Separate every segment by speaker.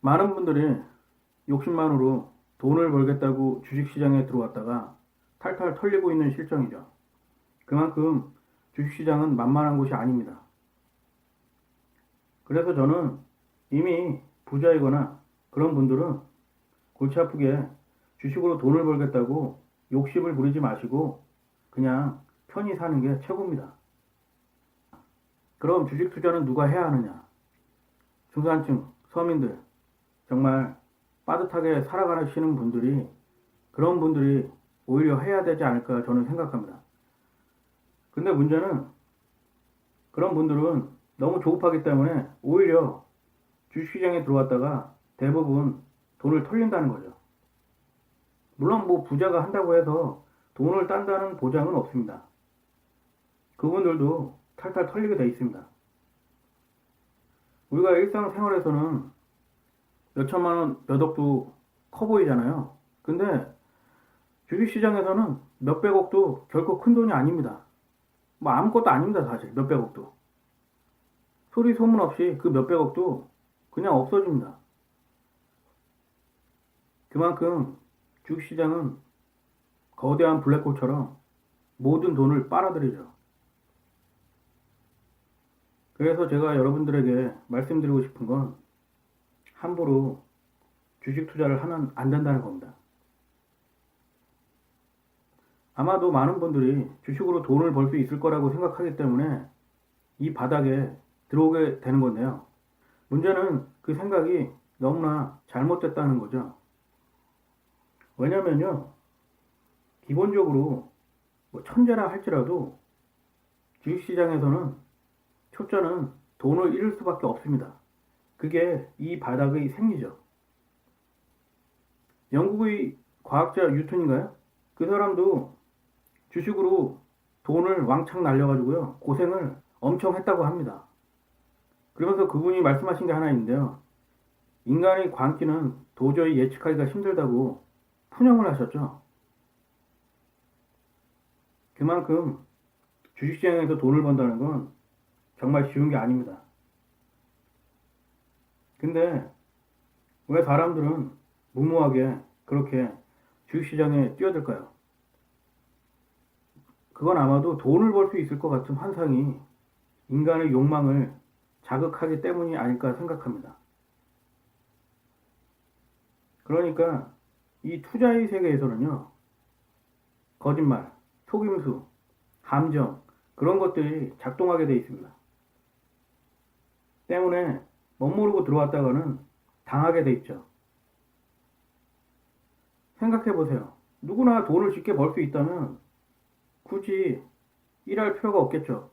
Speaker 1: 많은 분들이 욕심만으로 돈을 벌겠다고 주식시장에 들어왔다가 탈탈 털리고 있는 실정이죠. 그만큼 주식시장은 만만한 곳이 아닙니다. 그래서 저는 이미 부자이거나 그런 분들은 골치 아프게 주식으로 돈을 벌겠다고 욕심을 부리지 마시고 그냥 편히 사는 게 최고입니다. 그럼 주식 투자는 누가 해야 하느냐? 중산층, 서민들, 정말 빠듯하게 살아가시는 분들이, 그런 분들이 오히려 해야 되지 않을까 저는 생각합니다. 근데 문제는 그런 분들은 너무 조급하기 때문에 오히려 주식시장에 들어왔다가 대부분 돈을 털린다는 거죠. 물론 뭐 부자가 한다고 해서 돈을 딴다는 보장은 없습니다. 그분들도 탈탈 털리게 돼 있습니다. 우리가 일상생활에서는 몇 천만 원, 몇 억도 커 보이잖아요. 근데 주식시장에서는 몇백억도 결코 큰 돈이 아닙니다. 뭐 아무것도 아닙니다, 사실. 몇백억도. 소리 소문 없이 그 몇백억도 그냥 없어집니다. 그만큼 주식시장은 거대한 블랙홀처럼 모든 돈을 빨아들이죠. 그래서 제가 여러분들에게 말씀드리고 싶은 건 함부로 주식 투자를 하면 안 된다는 겁니다. 아마도 많은 분들이 주식으로 돈을 벌 수 있을 거라고 생각하기 때문에 이 바닥에 들어오게 되는 건데요. 문제는 그 생각이 너무나 잘못됐다는 거죠. 왜냐면요, 기본적으로 뭐 천재라 할지라도 주식시장에서는 초짜는 돈을 잃을 수밖에 없습니다. 그게 이 바닥의 생리죠. 영국의 과학자 뉴턴인가요? 그 사람도 주식으로 돈을 왕창 날려가지고요, 고생을 엄청 했다고 합니다. 그러면서 그분이 말씀하신 게 하나 있는데요. 인간의 광기는 도저히 예측하기가 힘들다고 푸념을 하셨죠. 그만큼 주식시장에서 돈을 번다는 건 정말 쉬운 게 아닙니다. 근데 왜 사람들은 무모하게 그렇게 주식시장에 뛰어들까요? 그건 아마도 돈을 벌 수 있을 것 같은 환상이 인간의 욕망을 자극하기 때문이 아닐까 생각합니다. 그러니까 이 투자의 세계에서는요, 거짓말, 속임수, 함정, 그런 것들이 작동하게 돼 있습니다. 때문에 멋모르고 들어왔다가는 당하게 돼 있죠. 생각해 보세요. 누구나 돈을 쉽게 벌 수 있다면 굳이 일할 필요가 없겠죠.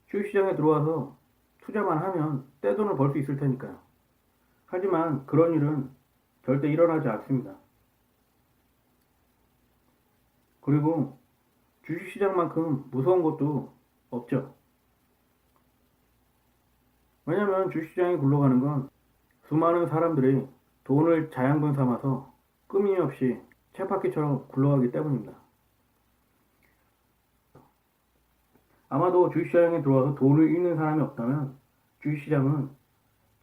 Speaker 1: 주식시장에 들어와서 투자만 하면 떼돈을 벌 수 있을 테니까요. 하지만 그런 일은 절대 일어나지 않습니다. 그리고 주식시장만큼 무서운 것도 없죠. 왜냐면 주식시장이 굴러가는 건 수많은 사람들이 돈을 자양분 삼아서 끊임없이 쳇바퀴처럼 굴러가기 때문입니다. 아마도 주식시장에 들어와서 돈을 잃는 사람이 없다면 주식시장은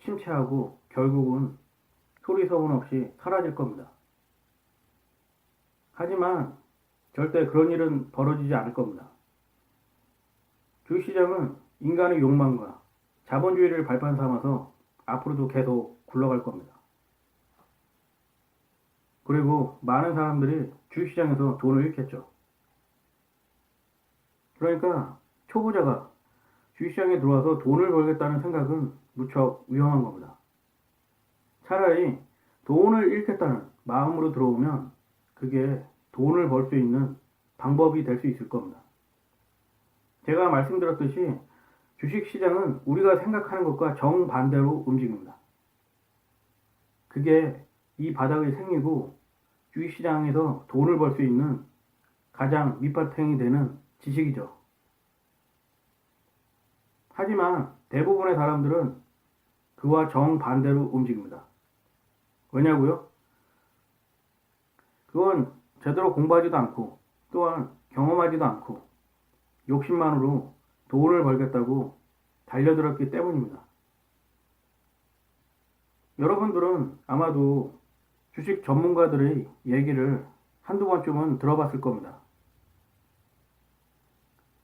Speaker 1: 침체하고 결국은 소리 소문 없이 사라질 겁니다. 하지만 절대 그런 일은 벌어지지 않을 겁니다. 주식시장은 인간의 욕망과 자본주의를 발판 삼아서 앞으로도 계속 굴러갈 겁니다. 그리고 많은 사람들이 주식시장에서 돈을 잃겠죠. 그러니까 초보자가 주식시장에 들어와서 돈을 벌겠다는 생각은 무척 위험한 겁니다. 차라리 돈을 잃겠다는 마음으로 들어오면 그게 돈을 벌 수 있는 방법이 될 수 있을 겁니다. 제가 말씀드렸듯이 주식시장은 우리가 생각하는 것과 정반대로 움직입니다. 그게 이 바닥의 생리고 주식시장에서 돈을 벌 수 있는 가장 밑바탕이 되는 지식이죠. 하지만 대부분의 사람들은 그와 정반대로 움직입니다. 왜냐고요? 그건 제대로 공부하지도 않고 또한 경험하지도 않고 욕심만으로 돈을 벌겠다고 달려들었기 때문입니다. 여러분들은 아마도 주식 전문가들의 얘기를 한두 번쯤은 들어봤을 겁니다.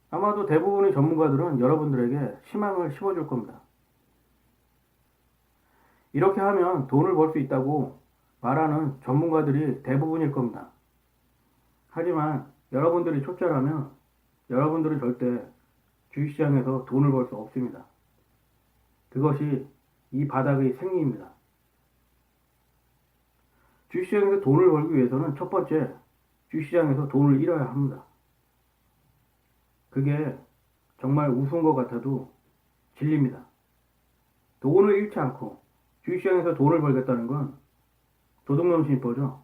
Speaker 1: 아마도 대부분의 전문가들은 여러분들에게 희망을 심어줄 겁니다. 이렇게 하면 돈을 벌 수 있다고 말하는 전문가들이 대부분일 겁니다. 하지만 여러분들이 초짜라면 여러분들은 절대 주식시장에서 돈을 벌 수 없습니다. 그것이 이 바닥의 생리입니다. 주식시장에서 돈을 벌기 위해서는 첫 번째, 주식시장에서 돈을 잃어야 합니다. 그게 정말 우스운 것 같아도 진리입니다. 돈을 잃지 않고 주식시장에서 돈을 벌겠다는 건 도둑놈심보죠.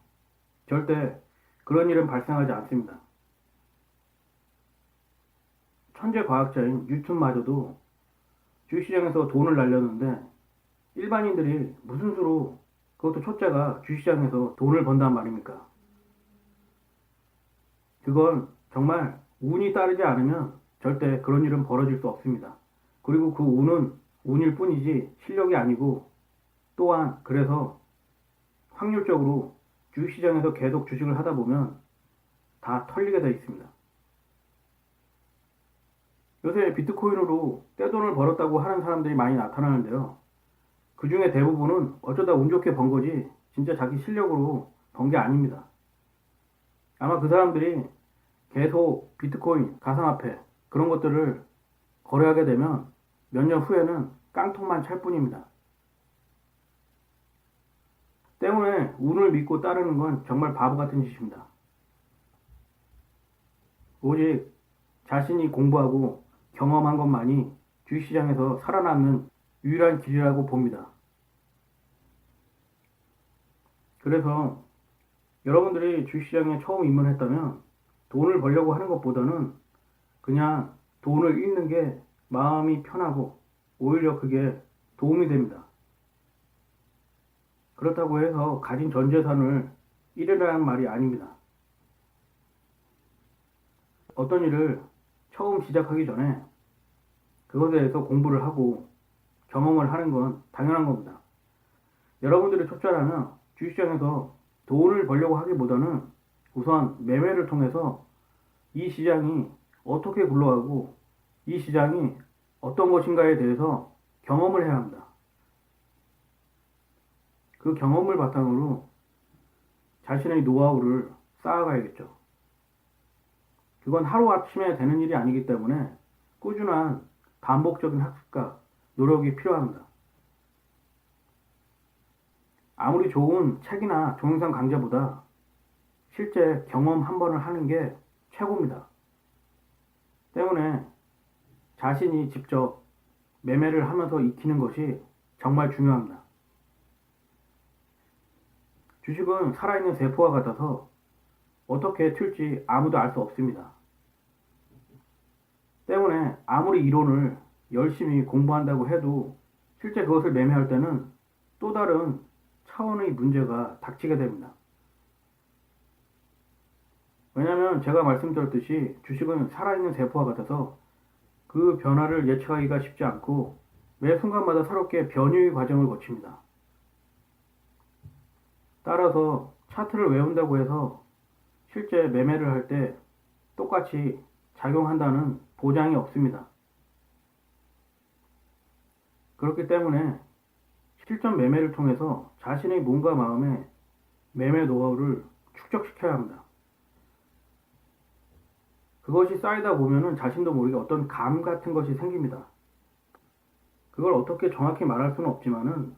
Speaker 1: 절대 그런 일은 발생하지 않습니다. 천재 과학자인 뉴턴마저도 주식시장에서 돈을 날렸는데 일반인들이 무슨 수로, 그것도 초짜가 주식시장에서 돈을 번단 말입니까? 그건 정말 운이 따르지 않으면 절대 그런 일은 벌어질 수 없습니다. 그리고 그 운은 운일 뿐이지 실력이 아니고, 또한 그래서 확률적으로 주식시장에서 계속 주식을 하다 보면 다 털리게 되어 있습니다. 요새 비트코인으로 떼돈을 벌었다고 하는 사람들이 많이 나타나는데요. 그 중에 대부분은 어쩌다 운 좋게 번 거지 진짜 자기 실력으로 번 게 아닙니다. 아마 그 사람들이 계속 비트코인, 가상화폐 그런 것들을 거래하게 되면 몇 년 후에는 깡통만 찰 뿐입니다. 때문에 운을 믿고 따르는 건 정말 바보 같은 짓입니다. 오직 자신이 공부하고 경험한 것만이 주식시장에서 살아남는 유일한 길이라고 봅니다. 그래서 여러분들이 주식시장에 처음 입문했다면 돈을 벌려고 하는 것보다는 그냥 돈을 잃는 게 마음이 편하고 오히려 그게 도움이 됩니다. 그렇다고 해서 가진 전 재산을 잃으라는 말이 아닙니다. 어떤 일을 처음 시작하기 전에 그것에 대해서 공부를 하고 경험을 하는 건 당연한 겁니다. 여러분들이 초짜라면 주식시장에서 돈을 벌려고 하기보다는 우선 매매를 통해서 이 시장이 어떻게 굴러가고 이 시장이 어떤 것인가에 대해서 경험을 해야 합니다. 그 경험을 바탕으로 자신의 노하우를 쌓아가야겠죠. 그건 하루아침에 되는 일이 아니기 때문에 꾸준한 반복적인 학습과 노력이 필요합니다. 아무리 좋은 책이나 동영상 강좌보다 실제 경험 한 번을 하는 게 최고입니다. 때문에 자신이 직접 매매를 하면서 익히는 것이 정말 중요합니다. 주식은 살아있는 세포와 같아서 어떻게 튈지 아무도 알 수 없습니다. 때문에 아무리 이론을 열심히 공부한다고 해도 실제 그것을 매매할 때는 또 다른 차원의 문제가 닥치게 됩니다. 왜냐하면 제가 말씀드렸듯이 주식은 살아있는 세포와 같아서 그 변화를 예측하기가 쉽지 않고 매 순간마다 새롭게 변이의 과정을 거칩니다. 따라서 차트를 외운다고 해서 실제 매매를 할 때 똑같이 작용한다는 보장이 없습니다. 그렇기 때문에 실전 매매를 통해서 자신의 몸과 마음의 매매 노하우를 축적시켜야 합니다. 그것이 쌓이다 보면은 자신도 모르게 어떤 감 같은 것이 생깁니다. 그걸 어떻게 정확히 말할 수는 없지만은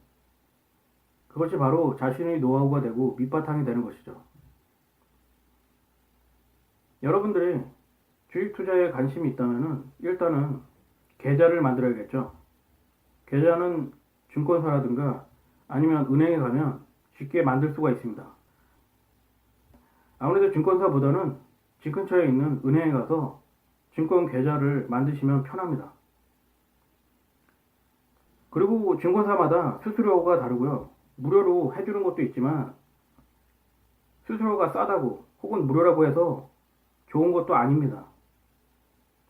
Speaker 1: 그것이 바로 자신의 노하우가 되고 밑바탕이 되는 것이죠. 여러분들이 주식 투자에 관심이 있다면은 일단은 계좌를 만들어야겠죠. 계좌는 증권사라든가 아니면 은행에 가면 쉽게 만들 수가 있습니다. 아무래도 증권사보다는 집 근처에 있는 은행에 가서 증권 계좌를 만드시면 편합니다. 그리고 증권사마다 수수료가 다르고요. 무료로 해주는 것도 있지만 수수료가 싸다고 혹은 무료라고 해서 좋은 것도 아닙니다.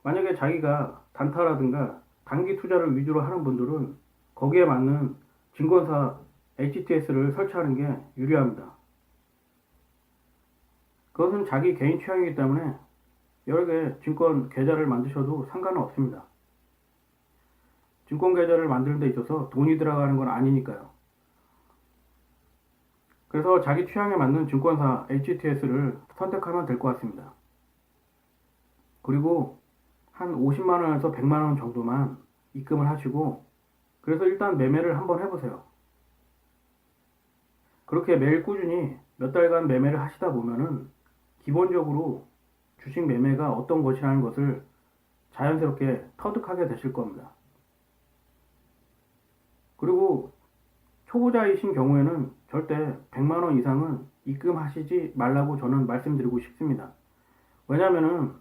Speaker 1: 만약에 자기가 단타라든가 단기 투자를 위주로 하는 분들은 거기에 맞는 증권사 HTS를 설치하는 게 유리합니다. 그것은 자기 개인 취향이기 때문에 여러 개 증권 계좌를 만드셔도 상관은 없습니다. 증권 계좌를 만드는 데 있어서 돈이 들어가는 건 아니니까요. 그래서 자기 취향에 맞는 증권사 HTS를 선택하면 될 것 같습니다. 그리고 한 50만원에서 100만원 정도만 입금을 하시고, 그래서 일단 매매를 한번 해보세요. 그렇게 매일 꾸준히 몇 달간 매매를 하시다 보면은 기본적으로 주식 매매가 어떤 것이라는 것을 자연스럽게 터득하게 되실 겁니다. 그리고 초보자이신 경우에는 절대 100만원 이상은 입금하시지 말라고 저는 말씀드리고 싶습니다. 왜냐면은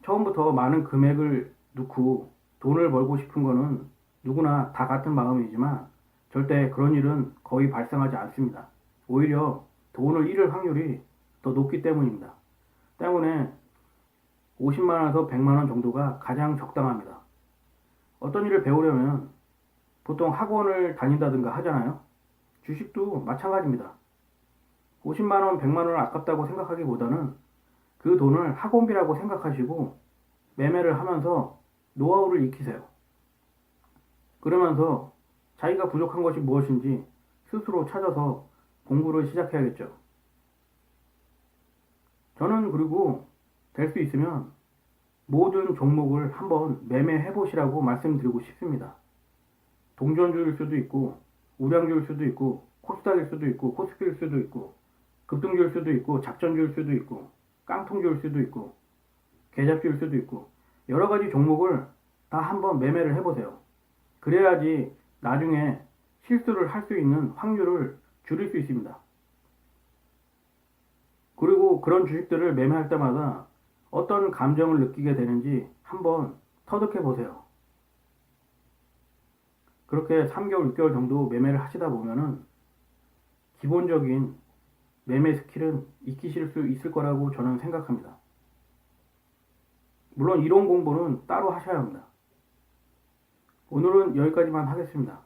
Speaker 1: 처음부터 많은 금액을 넣고 돈을 벌고 싶은 거는 누구나 다 같은 마음이지만 절대 그런 일은 거의 발생하지 않습니다. 오히려 돈을 잃을 확률이 더 높기 때문입니다. 때문에 50만원에서 100만원 정도가 가장 적당합니다. 어떤 일을 배우려면 보통 학원을 다닌다든가 하잖아요. 주식도 마찬가지입니다. 50만원, 100만원을 아깝다고 생각하기보다는 그 돈을 학원비라고 생각하시고 매매를 하면서 노하우를 익히세요. 그러면서 자기가 부족한 것이 무엇인지 스스로 찾아서 공부를 시작해야겠죠. 저는 그리고 될 수 있으면 모든 종목을 한번 매매해 보시라고 말씀드리고 싶습니다. 동전주일 수도 있고, 우량주일 수도 있고, 코스닥일 수도 있고, 코스피일 수도 있고, 급등주일 수도 있고, 작전주일 수도 있고, 깡통주일 수도 있고, 계좌주일 수도 있고, 여러 가지 종목을 다 한번 매매를 해보세요. 그래야지 나중에 실수를 할 수 있는 확률을 줄일 수 있습니다. 그리고 그런 주식들을 매매할 때마다 어떤 감정을 느끼게 되는지 한번 터득해 보세요. 그렇게 3개월, 6개월 정도 매매를 하시다 보면은 기본적인 매매 스킬은 익히실 수 있을 거라고 저는 생각합니다. 물론 이론 공부는 따로 하셔야 합니다. 오늘은 여기까지만 하겠습니다.